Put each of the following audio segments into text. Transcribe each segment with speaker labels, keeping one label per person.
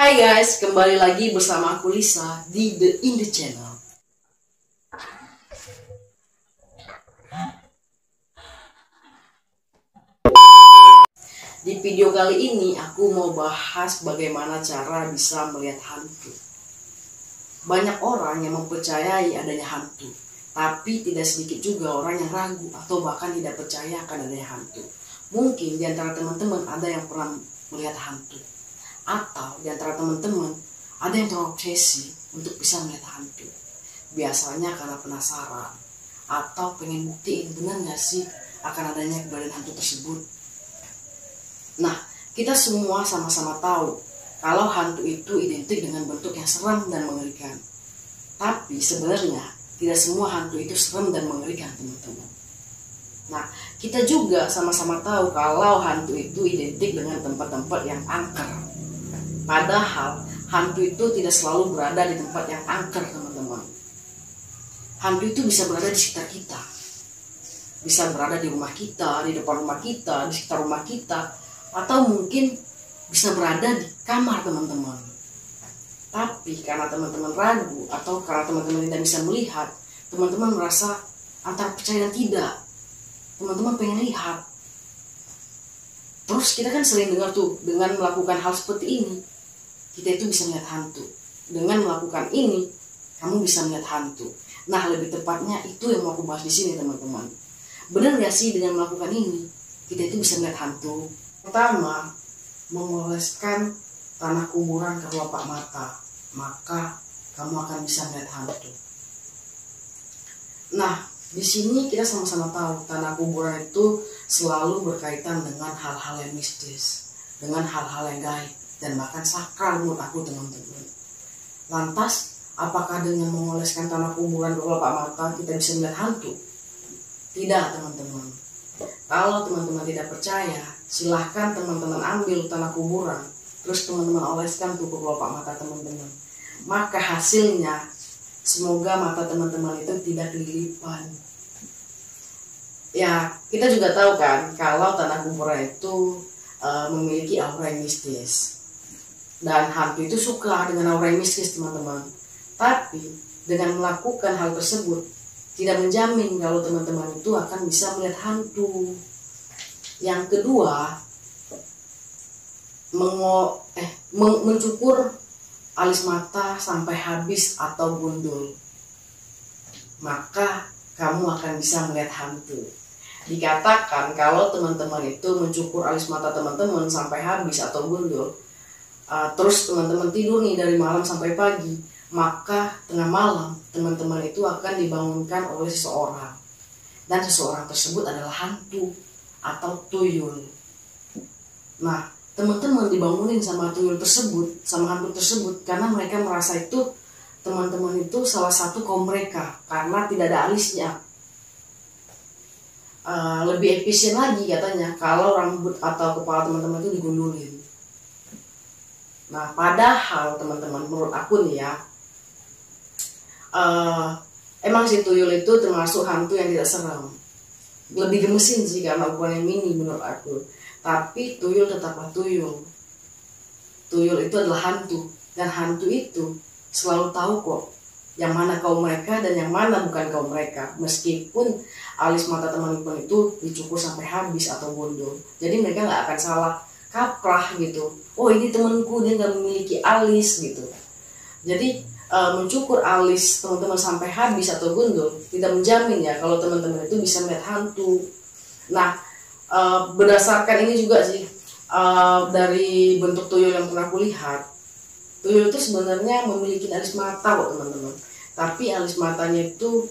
Speaker 1: Hai guys, kembali lagi bersama aku Lisa di The In The Channel. Di video kali ini aku mau bahas bagaimana cara bisa melihat hantu. Banyak orang yang mempercayai adanya hantu, tapi tidak sedikit juga orang yang ragu atau bahkan tidak percaya akan adanya hantu. Mungkin di antara teman-teman ada yang pernah melihat hantu, atau di antara teman-teman ada yang terobsesi untuk bisa melihat hantu. Biasanya karena penasaran atau pengen buktiin benar gak sih akan adanya keberadaan hantu tersebut. Nah, kita semua sama-sama tahu kalau hantu itu identik dengan bentuk yang seram dan mengerikan. Tapi sebenarnya tidak semua hantu itu seram dan mengerikan, teman-teman. Nah, kita juga sama-sama tahu kalau hantu itu identik dengan tempat-tempat yang angker. Padahal hantu itu tidak selalu berada di tempat yang angker, teman-teman. Hantu itu bisa berada di sekitar kita. Bisa berada di rumah kita, di depan rumah kita, di sekitar rumah kita, atau mungkin bisa berada di kamar teman-teman. Tapi karena teman-teman ragu atau karena teman-teman tidak bisa melihat, teman-teman merasa antara percaya dan tidak. Teman-teman pengen lihat. Terus kita kan sering dengar tuh, dengan melakukan hal seperti ini kita itu bisa melihat hantu. Dengan melakukan ini kamu bisa melihat hantu. Nah, lebih tepatnya itu yang mau aku bahas di sini, teman-teman. Benar gak sih dengan melakukan ini kita itu bisa melihat hantu? Pertama, mengoleskan tanah kuburan ke kelopak mata, maka kamu akan bisa melihat hantu. Nah, di sini kita sama-sama tahu tanah kuburan itu selalu berkaitan dengan hal-hal yang mistis, dengan hal-hal yang gaib, dan bahkan sakral menurut aku, teman-teman. Lantas, apakah dengan mengoleskan tanah kuburan ke kelopak mata kita bisa melihat hantu? Tidak, teman-teman. Kalau teman-teman tidak percaya, silahkan teman-teman ambil tanah kuburan, terus teman-teman oleskan tuh ke kelopak mata teman-teman. Maka hasilnya, semoga mata teman-teman itu tidak kelilipan. Ya, kita juga tahu kan, kalau tanah kuburan itu memiliki aura yang mistis. Dan hantu itu suka dengan aura yang mistis, teman-teman. Tapi, dengan melakukan hal tersebut, tidak menjamin kalau teman-teman itu akan bisa melihat hantu. Yang kedua, mencukur alis mata sampai habis atau gundul, maka kamu akan bisa melihat hantu. Dikatakan kalau teman-teman itu mencukur alis mata teman-teman sampai habis atau gundul, terus teman-teman tidur nih dari malam sampai pagi, maka tengah malam teman-teman itu akan dibangunkan oleh seseorang, dan seseorang tersebut adalah hantu atau tuyul. Nah, teman-teman dibangunin sama tuyul tersebut, sama hantu tersebut, karena mereka merasa itu teman-teman itu salah satu kaum mereka karena tidak ada alisnya. Lebih efisien lagi katanya kalau rambut atau kepala teman-teman itu digundulin. Nah, padahal teman-teman, menurut aku nih ya, emang si tuyul itu termasuk hantu yang tidak seram, lebih gemesin sih karena ukurannya mini menurut aku. Tapi tuyul tetaplah tuyul. Tuyul itu adalah hantu, dan hantu itu selalu tahu kok yang mana kaum mereka dan yang mana bukan kaum mereka, meskipun alis mata teman-teman itu dicukur sampai habis atau gundul. Jadi mereka nggak akan salah kaprah gitu, oh ini temanku dia nggak memiliki alis gitu. Jadi mencukur alis teman-teman sampai habis atau gundul tidak menjamin ya kalau teman-teman itu bisa melihat hantu. Nah, berdasarkan ini juga sih, dari bentuk tuyul yang pernah aku lihat, tuyul itu sebenarnya memiliki alis mata kok, teman-teman. Tapi alis matanya itu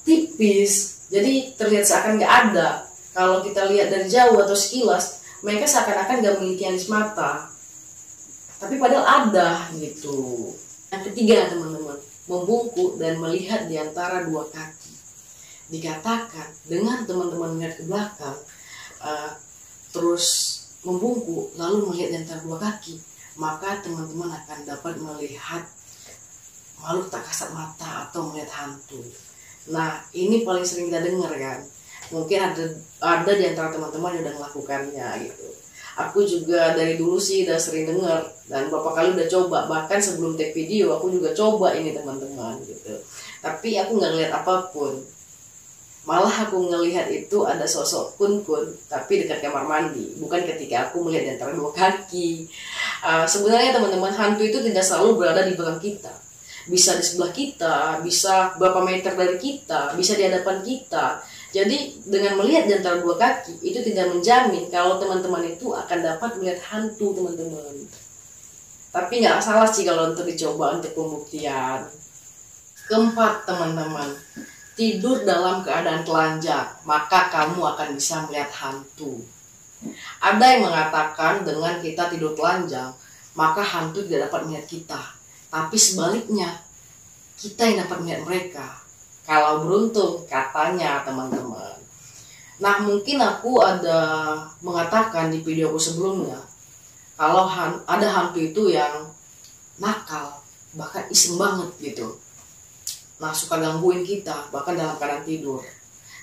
Speaker 1: tipis, jadi terlihat seakan nggak ada. Kalau kita lihat dari jauh atau sekilas, mereka seakan-akan nggak memiliki alis mata, tapi padahal ada gitu. Yang ketiga, teman-teman, membungkuk dan melihat di antara dua kaki. Dikatakan dengan teman-teman melihat ke belakang, terus membungkuk lalu melihat di antara dua kaki, maka teman-teman akan dapat melihat makhluk tak kasat mata atau melihat hantu. Nah, ini paling sering kita dengar kan. Mungkin ada di antara teman-teman yang udah melakukannya gitu. Aku juga dari dulu sih udah sering dengar dan beberapa kali udah coba, bahkan sebelum take video aku juga coba ini teman-teman gitu, tapi aku nggak ngeliat apapun. Malah aku ngelihat itu ada sosok kun tapi dekat kamar mandi, bukan ketika aku melihat di antara dua kaki. Sebenarnya teman-teman, hantu itu tidak selalu berada di belakang kita, bisa di sebelah kita, bisa berapa meter dari kita, bisa di hadapan kita. Jadi dengan melihat di antara dua kaki itu tidak menjamin kalau teman-teman itu akan dapat melihat hantu teman-teman. Tapi nggak salah sih kalau untuk dicoba untuk pembuktian. Keempat teman-teman, tidur dalam keadaan telanjang, maka kamu akan bisa melihat hantu. Ada yang mengatakan dengan kita tidur telanjang, maka hantu tidak dapat melihat kita. Tapi sebaliknya, kita yang dapat melihat mereka. Kalau beruntung, katanya teman-teman. Nah, mungkin aku ada mengatakan di videoku sebelumnya, kalau ada hantu itu yang nakal, bahkan iseng banget gitu. Nah, suka gangguin kita, bahkan dalam keadaan tidur.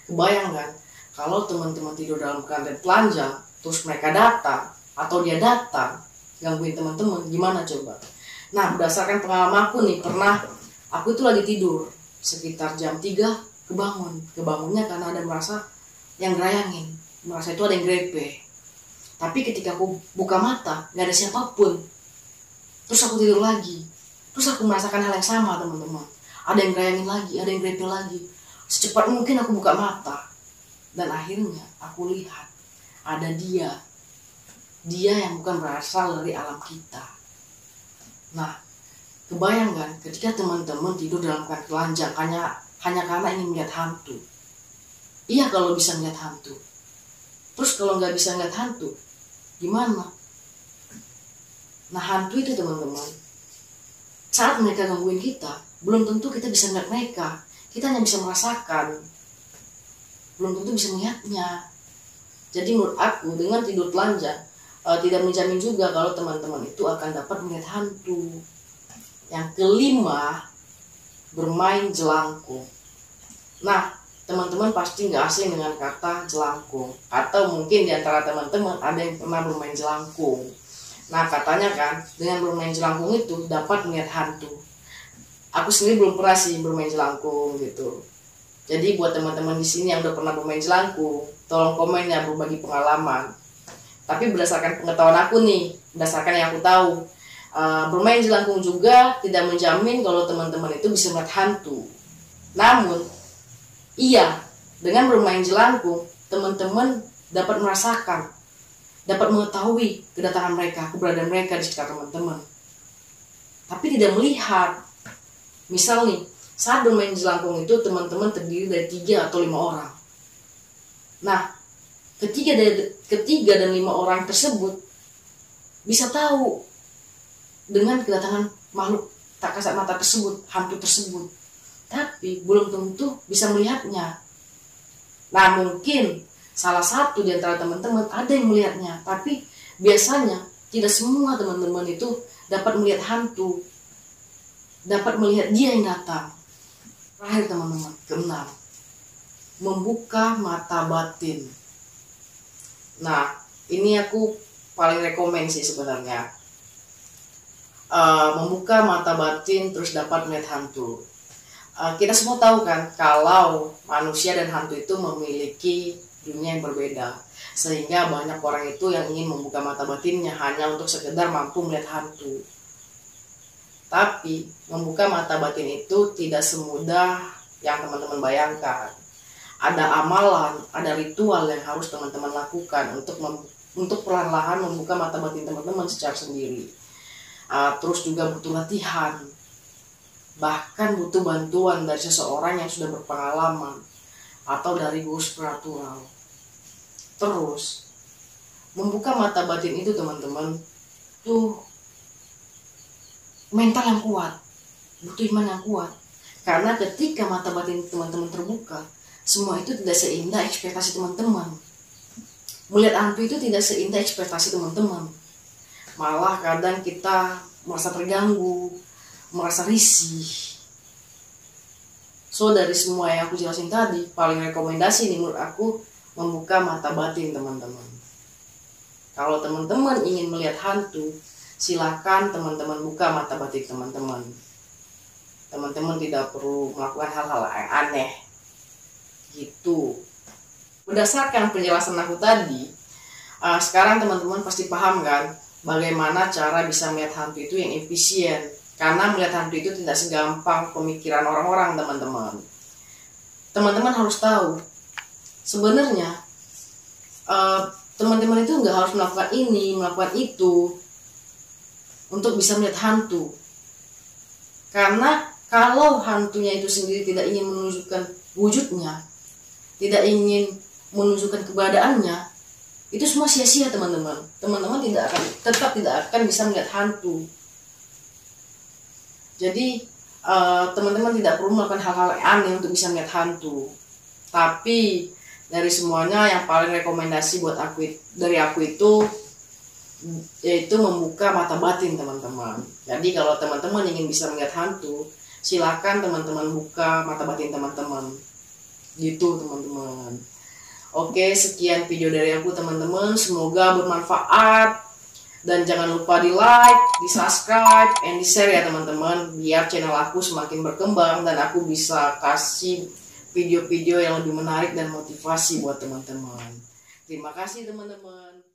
Speaker 1: Kebayangkan, kalau teman-teman tidur dalam keadaan telanjang, terus mereka datang, atau dia datang, gangguin teman-teman, gimana coba? Nah, berdasarkan pengalaman aku nih, aku itu lagi tidur, sekitar jam 3, kebangunnya karena ada merasa yang gerayangin, merasa itu ada yang grepe. Tapi ketika aku buka mata, gak ada siapapun, terus aku tidur lagi, terus aku merasakan hal yang sama teman-teman. Ada yang gerayangin lagi, ada yang grepe lagi. Secepat mungkin aku buka mata, dan akhirnya aku lihat ada dia yang bukan berasal dari alam kita. Nah, kebayangkan ketika teman-teman tidur dalam keadaan telanjang hanya karena ingin melihat hantu. Iya kalau bisa melihat hantu. Terus kalau nggak bisa melihat hantu, gimana? Nah, hantu itu teman-teman, saat mereka gangguin kita, belum tentu kita bisa melihat mereka. Kita hanya bisa merasakan, belum tentu bisa melihatnya. Jadi menurut aku, dengan tidur telanjang tidak menjamin juga kalau teman-teman itu akan dapat melihat hantu. Yang kelima, bermain jelangkung. Nah, teman-teman pasti nggak asing dengan kata jelangkung, atau mungkin di antara teman-teman ada yang pernah bermain jelangkung. Nah, katanya kan dengan bermain jelangkung itu dapat melihat hantu. Aku sendiri belum pernah sih bermain jelangkung gitu. Jadi buat teman-teman di sini yang udah pernah bermain jelangkung, tolong komen ya, berbagi pengalaman. Tapi berdasarkan pengetahuan aku nih, berdasarkan yang aku tahu, bermain jelangkung juga tidak menjamin kalau teman-teman itu bisa melihat hantu. Namun, iya, dengan bermain jelangkung, teman-teman dapat merasakan, dapat mengetahui kedatangan mereka, keberadaan mereka di sekitar teman-teman. Tapi tidak melihat. Misal nih, saat bermain jelangkung itu teman-teman terdiri dari 3 atau 5 orang. Nah, ketiga dan 5 orang tersebut bisa tahu dengan kedatangan makhluk tak kasat mata tersebut, hantu tersebut. Tapi belum tentu bisa melihatnya. Nah, mungkin salah satu di antara teman-teman ada yang melihatnya, tapi biasanya tidak semua teman-teman itu dapat melihat hantu, dapat melihat dia yang datang. Terakhir teman-teman, keenam, membuka mata batin. Nah, ini aku paling rekomen sih sebenarnya. Membuka mata batin terus dapat melihat hantu. Kita semua tahu kan kalau manusia dan hantu itu memiliki dunia yang berbeda, sehingga banyak orang itu yang ingin membuka mata batinnya hanya untuk sekedar mampu melihat hantu. Tapi membuka mata batin itu tidak semudah yang teman-teman bayangkan. Ada amalan, ada ritual yang harus teman-teman lakukan untuk perlahan-lahan membuka mata batin teman-teman secara sendiri. Terus juga butuh latihan, bahkan butuh bantuan dari seseorang yang sudah berpengalaman atau dari guru spiritual. Terus membuka mata batin itu teman-teman tuh mental yang kuat, butuh iman yang kuat. Karena ketika mata batin teman-teman terbuka, semua itu tidak seindah ekspektasi teman-teman. Melihat hantu itu tidak seindah ekspektasi teman-teman. Malah kadang kita merasa terganggu, merasa risih. So dari semua yang aku jelasin tadi, paling rekomendasi nih menurut aku membuka mata batin teman-teman. Kalau teman-teman ingin melihat hantu, silakan teman-teman buka mata batin teman-teman. Teman-teman tidak perlu melakukan hal-hal yang aneh gitu. Berdasarkan penjelasan aku tadi, sekarang teman-teman pasti paham kan bagaimana cara bisa melihat hantu itu yang efisien. Karena melihat hantu itu tidak segampang pemikiran orang-orang, teman-teman. Teman-teman harus tahu, sebenarnya teman-teman itu nggak harus melakukan ini, melakukan itu untuk bisa melihat hantu. Karena kalau hantunya itu sendiri tidak ingin menunjukkan wujudnya, tidak ingin menunjukkan keberadaannya, itu semua sia-sia, teman-teman. Teman-teman tetap tidak akan bisa melihat hantu. Jadi teman-teman tidak perlu melakukan hal-hal aneh untuk bisa melihat hantu. Tapi dari semuanya yang paling rekomendasi buat aku itu yaitu membuka mata batin, teman-teman. Jadi kalau teman-teman ingin bisa melihat hantu, silakan teman-teman buka mata batin teman-teman. Gitu, teman-teman. Oke, sekian video dari aku, teman-teman. Semoga bermanfaat. Dan jangan lupa di like, di subscribe, and di share ya, teman-teman. Biar channel aku semakin berkembang dan aku bisa kasih video-video yang lebih menarik dan motivasi buat teman-teman. Terima kasih, teman-teman.